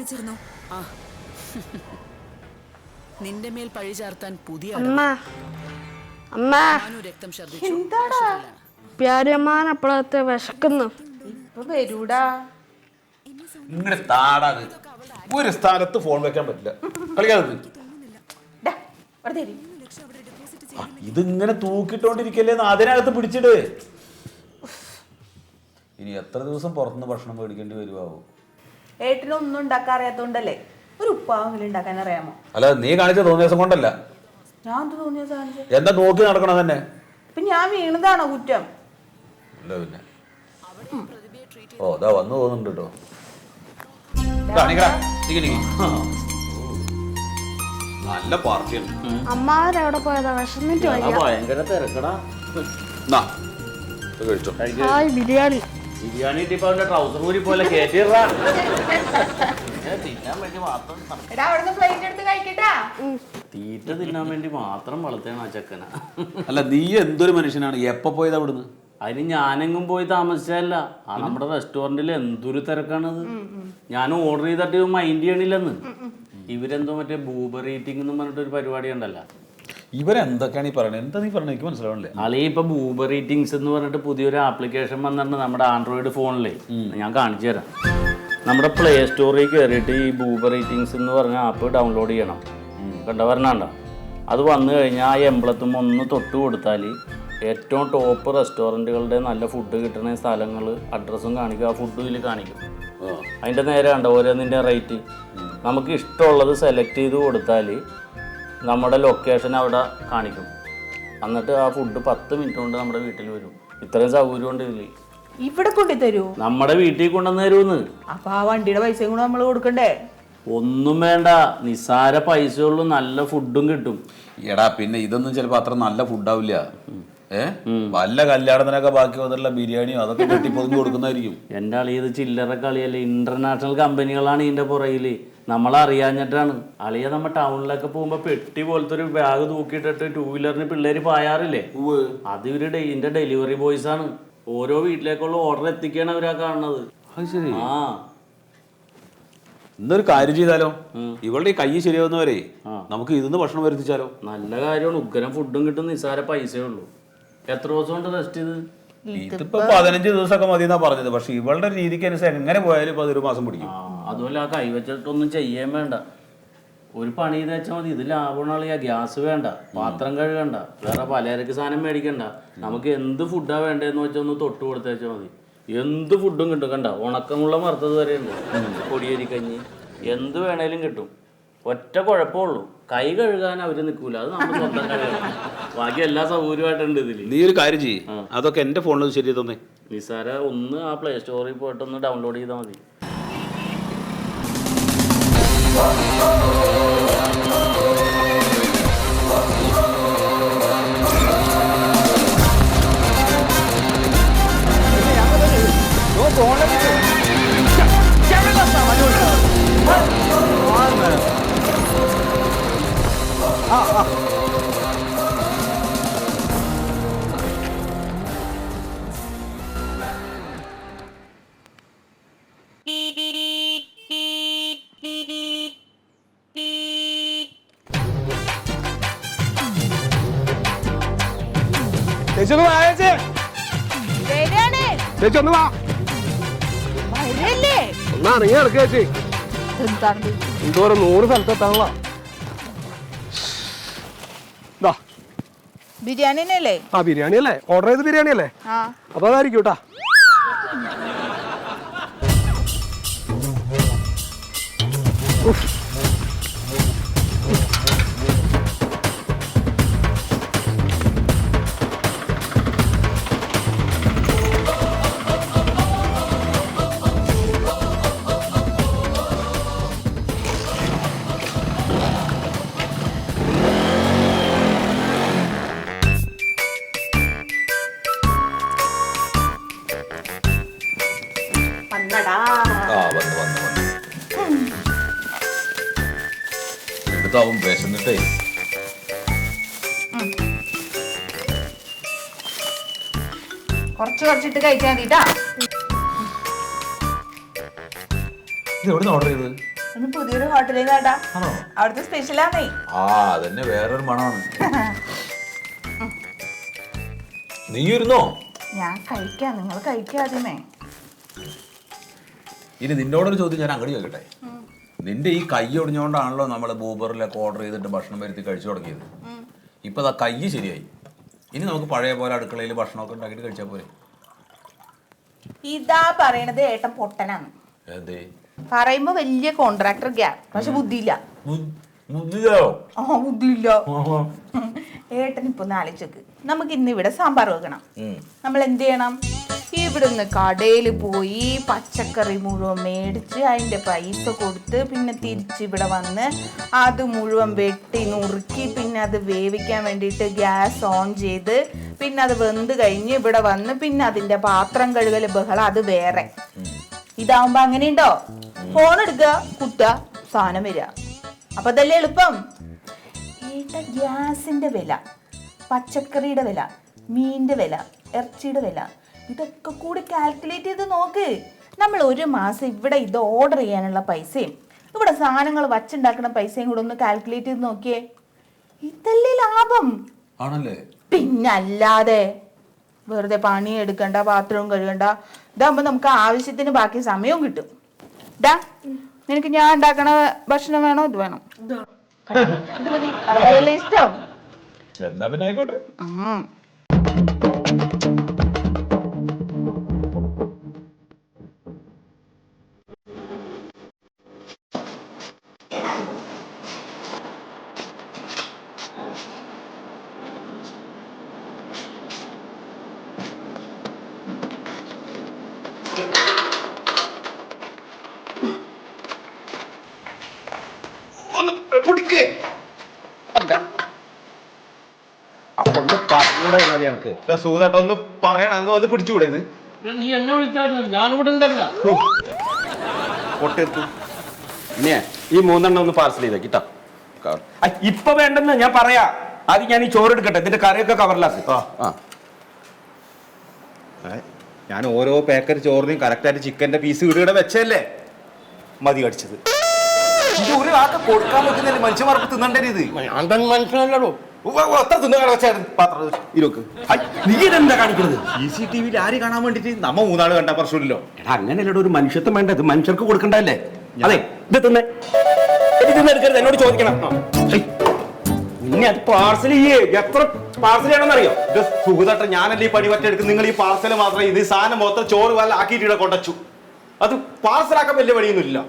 വിളിച്ചിരുന്നു. നിന്റെ മേൽ പഴി ചാർത്താൻ പുതിയ രക്തം അപ്പോഴത്തെ വിശക്കുന്നു. ഇങ്ങനെ താടാത് ഒരു സ്ഥാനത്ത് ഫോൺ വെക്കാൻ പറ്റില്ല. കളിക്കാതെ ഇതിങ്ങനെ തൂക്കിട്ടോണ്ടിരിക്കല്ലേ, അതിനകത്ത് പിടിച്ചിട്. ഇനി എത്ര ദിവസം പുറത്തുനിന്ന് ഭക്ഷണം മേടിക്കേണ്ടി വരുവാവോ? ഏട്ടനൊന്നും ഉണ്ടാക്കാൻ അറിയാത്തോണ്ടല്ലേ? ഒരു ഉപ്പാവെങ്കിലും ഉണ്ടാക്കാൻ അറിയാമോ? അല്ല, നീ കാണിച്ച തോന്നിയ ദിവസം കൊണ്ടല്ല. ഞാൻ തോന്നിയ എന്താ നോക്കി നടക്കണം തന്നെ? ഇപ്പൊ ഞാൻ വീണതാണോ കുറ്റം? അല്ല പിന്നെ. ഓ അതാ വന്നു തോന്നുന്നുണ്ട് കേട്ടോ. നല്ല പാർട്ടിയാണ്. അമ്മാവരെവിടെ പോയതാ? വിശന്നിട്ട് ഭയങ്കര തിരക്കടാ. ബിരിയാണി ബിരിയാണി ഇട്ടിപ്പോ അവന്റെ ട്രൗസർ കൂടി പോലെ കേട്ടിടാ. തിന്നാൻ വേണ്ടി മാത്രം തീറ്റ തിന്നാൻ വേണ്ടി മാത്രം വളർത്തേണ ആ ചെക്കന. അല്ല, നീ എന്തൊരു മനുഷ്യനാണ്. എപ്പോ പോയത് അവിടുന്ന്? അതിന് ഞാനെങ്ങും പോയി താമസിച്ചല്ല. ആ നമ്മുടെ റെസ്റ്റോറന്റിൽ എന്തൊരു തിരക്കാണത്. ഞാൻ ഓർഡർ ചെയ്തിട്ട് മൈൻഡ് ചെയ്യണില്ലെന്ന്. ഇവരെന്തോ മറ്റേ ബൂബർ ഈറ്റിംഗ് എന്ന് പറഞ്ഞിട്ട് ഒരു പരിപാടി ഉണ്ടല്ലോ. ഇവരെന്തൊക്കെയാണ് ഈ പറയുന്നത്? എന്താ നീ പറഞ്ഞത്? എനിക്ക് മനസ്സിലാവണില്ലേ. അളി ഇപ്പൊ ബൂബർ ഈറ്റിംഗ്സ് എന്ന് പറഞ്ഞിട്ട് പുതിയൊരു ആപ്ലിക്കേഷൻ വന്നിട്ടുണ്ട് നമ്മുടെ ആൻഡ്രോയിഡ് ഫോണില്. ഞാൻ കാണിച്ചു തരാം. നമ്മുടെ പ്ലേ സ്റ്റോറിൽ കയറിയിട്ട് ഈ ബൂബർ ഈറ്റിംഗ്സ് എന്ന് പറഞ്ഞ ആപ്പ് ഡൗൺലോഡ് ചെയ്യണം. കണ്ട വരണണ്ട. അത് വന്നു കഴിഞ്ഞാൽ ആ എംബ്ലത്തും ഒന്ന് തൊട്ട് കൊടുത്താൽ ഏറ്റവും ടോപ്പ് റെസ്റ്റോറൻറ്റുകളുടെ നല്ല ഫുഡ് കിട്ടുന്ന സ്ഥലങ്ങൾ അഡ്രസ്സും കാണിക്കും, ആ ഫുഡും ഇതിൽ കാണിക്കും. അതിൻ്റെ നേരെ കണ്ട ഓരോന്നിൻ്റെ റേറ്റ്. നമുക്ക് ഇഷ്ടമുള്ളത് സെലക്ട് ചെയ്ത് കൊടുത്താൽ നമ്മുടെ ലൊക്കേഷൻ അവിടെ കാണിക്കും. എന്നിട്ട് ആ ഫുഡ് 10 മിനിറ്റ് കൊണ്ട് നമ്മുടെ വീട്ടിൽ വരും. ഇത്രയും സൗകര്യം ഉണ്ട് ഇതിൽ. ഇവിടെ കൊണ്ടു തരൂ? നമ്മുടെ വീട്ടിൽ കൊണ്ടുവന്ന് തരുമെന്ന്. അപ്പൊ ആ വണ്ടിയുടെ പൈസയും കൂടെ നമ്മൾ കൊടുക്കണ്ടേ? ഒന്നും വേണ്ട, നിസ്സാര പൈസയുള്ളൂ, നല്ല ഫുഡും കിട്ടും. എടാ പിന്നെ ഇതൊന്നും ചിലപ്പോ അത്ര നല്ല ഫുഡാവില്ല. വല്ല കല്യാണത്തിനൊക്കെ ബാക്കി വന്നിട്ടുള്ള ബിരിയാണിയോ അതൊക്കെ കെട്ടിപ്പൊതിഞ്ഞ് കൊടുക്കുന്നതായിരിക്കും. എൻ്റെ അളി ഇത് ചില്ലറ കളിയല്ലേ. ഇന്റർനാഷണൽ കമ്പനികളാണ് ഇതിന്റെ പുറകില്. നമ്മളറിയാഞ്ഞിട്ടാണ്. അളിയെ നമ്മ ടൗണിലൊക്കെ പോകുമ്പോ പെട്ടി പോലത്തെ ഒരു ബാഗ് തൂക്കിയിട്ടിട്ട് 2 വീലറിന് പിള്ളേര് പായാറില്ലേ, അത് ഇവര് ഇതിന്റെ ഡെലിവറി ബോയ്സ് ആണ്. ഓരോ വീട്ടിലേക്കുള്ള ഓർഡർ എത്തിക്കാണ് അവരാ കാണുന്നത്. ആ ഇന്നൊരു കാര്യം ചെയ്താലോ? ഇവളുടെ ഈ കൈ ശരിയാവുന്നവരെ നമുക്ക് ഇതിന്ന് ഭക്ഷണം വരുത്തിച്ചാലോ? നല്ല കാര്യമാണ്. ഉഗ്രം ഫുഡും കിട്ടും, നിസ്സാര പൈസയേ ഉള്ളൂ. എത്ര ദിവസം കൊണ്ട് റെസ്റ്റ് ചെയ്ത്? ഇതിപ്പോ 15 ദിവസമൊക്കെ മതി എന്നാ പറഞ്ഞത്. പക്ഷെ ഇവളുടെ രീതിക്ക് അനുസരിച്ച് എങ്ങനെ പോയാലും 1 മാസം പിടിക്കും. അതുപോലെ ആ കൈ വെച്ചിട്ടൊന്നും ചെയ്യാൻ വേണ്ട. ഒരു പണി ചെയ്ത് വെച്ചാൽ മതി. ഇത് ലാഭമാളിയാ. ഗ്യാസ് വേണ്ട, പാത്രം കഴുകണ്ട, വേറെ പലചരക്ക് സാധനം മേടിക്കണ്ട. നമുക്ക് എന്ത് ഫുഡാ വേണ്ടതെന്ന് വെച്ചാൽ ഒന്ന് തൊട്ട് കൊടുത്തേച്ചാൽ മതി. എന്ത് ഫുഡും കിട്ടും. കണ്ട ഉണക്കമുള്ള വറുത്തത് വരെ ഉണ്ട്, പൊടിയരിക്കഞ്ഞി, എന്ത് വേണേലും കിട്ടും. ഒറ്റ കുഴപ്പമുള്ളൂ, കൈ കഴുകാൻ അവര് നിൽക്കൂല. അത് നമ്മൾ സ്വന്തം കഴുകണം. ബാക്കി എല്ലാ സൗകര്യമായിട്ടുണ്ട് ഇതില്. നീ ഒരു കാര്യം ചെയ്യ്, അതൊക്കെ എന്റെ ഫോണിൽ ശരി തന്നെ. നിസാര ഒന്ന് ആ പ്ലേ സ്റ്റോറിൽ പോയിട്ടൊന്ന് ഡൗൺലോഡ് ചെയ്താൽ മതി. ഒന്നിറങ്ങി നടക്കുക ചേച്ചി. എന്തോരം 100 സ്ഥലത്തെത്താനുള്ള ബിരിയാണി അല്ലേ? ആ ബിരിയാണി അല്ലേ? ഓർഡർ ചെയ്ത് ബിരിയാണി അല്ലേ? അപ്പൊ അതായിരിക്കും കേട്ടാ. എടുത്താവും വിശന്നിട്ടേ. കുറച്ചിട്ട് കഴിച്ചാൽ മതിട്ടാ. ഇത് എവിടെ നിന്ന് ഓർഡർ ചെയ്തത്? ഒന്ന് പുതിയൊരു ഹോട്ടലിൽ കേട്ടാ അവിടുത്തെ സ്പെഷ്യലാണേ. ആ അതന്നെ വേറൊരു മണമാണ്. നീ ഇരുന്നോ? ഞാൻ കഴിക്കാം, നിങ്ങൾ കഴിക്കാദ്യമേ. ഇനി നിന്നോടൊരു ചോദ്യം ഞാൻ അങ്ങോട്ട് ചോദിക്കട്ടെ. നിന്റെ ഈ കൈ ഒടിഞ്ഞോണ്ടാണല്ലോ നമ്മൾ ഊബറിലൊക്കെ ഓർഡർ ചെയ്തിട്ട് ഭക്ഷണം വരുത്തി കഴിച്ചു തുടങ്ങിയത്. ഇപ്പൊ ആ കൈ ശരിയായി. ഇനി നമുക്ക് പഴയ പോലെ അടുക്കളയിൽ ഭക്ഷണമൊക്കെ ഉണ്ടാക്കിയിട്ട് കഴിച്ചാൽ പോരെ? ഇതാ പറയണത് ഏട്ടൻ പൊട്ടനാണ്. എന്തേ പറയുമ്പോ വലിയ കോൺട്രാക്ടർ ഗ്യാ, പക്ഷെ ബുദ്ധിയില്ല. ബുദ്ധിയില്ല. ഏട്ടൻ ഇപ്പൊ ഒന്ന് ആലോചിച്ചോക്ക്. നമുക്ക് ഇന്ന് ഇവിടെ സാമ്പാർ വെക്കണം. നമ്മൾ എന്ത് ചെയ്യണം? ഇവിടുന്ന് കടയിൽ പോയി പച്ചക്കറി മുഴുവൻ മേടിച്ച് അതിന്റെ പൈസ കൊടുത്ത് പിന്നെ തിരിച്ച് ഇവിടെ വന്ന് അത് മുഴുവൻ വെട്ടി നുറുക്കി പിന്നെ അത് വേവിക്കാൻ വേണ്ടിയിട്ട് ഗ്യാസ് ഓൺ ചെയ്ത് പിന്നെ അത് വെന്ത് കഴിഞ്ഞ് ഇവിടെ വന്ന് പിന്നെ അതിന്റെ പാത്രം കഴുകൽ ബഹളം അത് വേറെ. ഇതാവുമ്പോ അങ്ങനെയുണ്ടോ? ഫോൺ എടുക്കുക, കുത്തുക, സാധനം വരിക. അപ്പൊ അതല്ലേ എളുപ്പം. ഗ്യാസിന്റെ വില, പച്ചക്കറിയുടെ വില, മീനിന്റെ വില, ഇറച്ചിയുടെ വില, ഇതൊക്കെ കൂടി കാൽക്കുലേറ്റ് ചെയ്ത് നോക്ക്. നമ്മൾ ഒരു മാസം ഇവിടെ ഇത് ഓർഡർ ചെയ്യാനുള്ള പൈസയും ഇവിടെ സാധനങ്ങൾ വച്ചുണ്ടാക്കുന്ന പൈസയും കൂടെ ഒന്ന് കാൽക്കുലേറ്റ് ചെയ്ത് നോക്കിയേ. ഇതല്ലേ ലാഭം? ആണല്ലേ? പിന്നല്ലാതെ വെറുതെ പണി എടുക്കണ്ട, പാത്രവും കഴുകണ്ട. ഇതാകുമ്പോ നമുക്ക് ആവശ്യത്തിന് ബാക്കി സമയവും കിട്ടും. ഡാ, നിനക്ക് ഞാൻ ഉണ്ടാക്കണ ഭക്ഷണം വേണോ ഇത് വേണം? അതല്ലേ ഇഷ്ടം? എന്നാ പിന്നെ ആയിക്കോട്ടെ. സൂതാട്ട ഒന്ന് പറയണ ഒന്ന് പിടിച്ചുകൂടെ? നീ എന്നെ വിളിച്ചായിരുന്നു, ഞാനിവിടെ ഉണ്ടല്ല. പൊട്ടെടുത്തു ഈ 3 എണ്ണം ഒന്ന് പാർസൽ ചെയ്ത കിട്ടാ. ഇപ്പൊ വേണ്ടെന്ന് ഞാൻ പറയാ. ആദ്യം ഞാൻ ഈ ചോറ് എടുക്കട്ടെ, ഇതിന്റെ കറിയൊക്കെ കവറിലാക്കി. ഞാൻ ഓരോ പാക്കറ്റ് ചോറിനും കറക്റ്റായിട്ട് ചിക്കന്റെ പീസ് ഇവിടെ വെച്ചല്ലേ മതി കടിച്ചത്. ഇത് ഒരു ആൾക്ക് കൊടുക്കാൻ പറ്റുന്നില്ല. മനുഷ്യന്മാർക്ക് തിന്നണ്ടേ ഇത്? മനസ്സിലല്ലോ എത്ര തിന്നുകാണ വെച്ചായിരുന്നു പാത്രം ഇരുക്ക്. നീ ഇതെന്താ കാണിക്കുന്നത്? CCTV ആര് കാണാൻ വേണ്ടിട്ട്? നമ്മ 3 ആള് കണ്ട പ്രശ്നമില്ലല്ലോ. എടാ അങ്ങനെയല്ലോ ഒരു മനുഷ്യത്വം വേണ്ടത്, മനുഷ്യർക്ക് കൊടുക്കണ്ടല്ലേ? അതെ ഇത് തിന്നെ എടുക്കരുത്, എന്നോട് ചോദിക്കണം. പിന്നെ അത് പാർസൽ ചെയ്യേ. എത്ര പാർസൽ ചെയ്യണമെന്നറിയോ? ഇത് സുഖതട്ട ഞാനല്ലേ ഈ പണി പറ്റെടുക്കും. നിങ്ങൾ ഈ പാർസൽ മാത്രം ഇത് സാധനം മൊത്തം ചോറ് വല്ല ആക്കിയിട്ട് കൊണ്ടച്ചു. അത് പാർസലാക്കാൻ വലിയ പണിയൊന്നുമില്ല.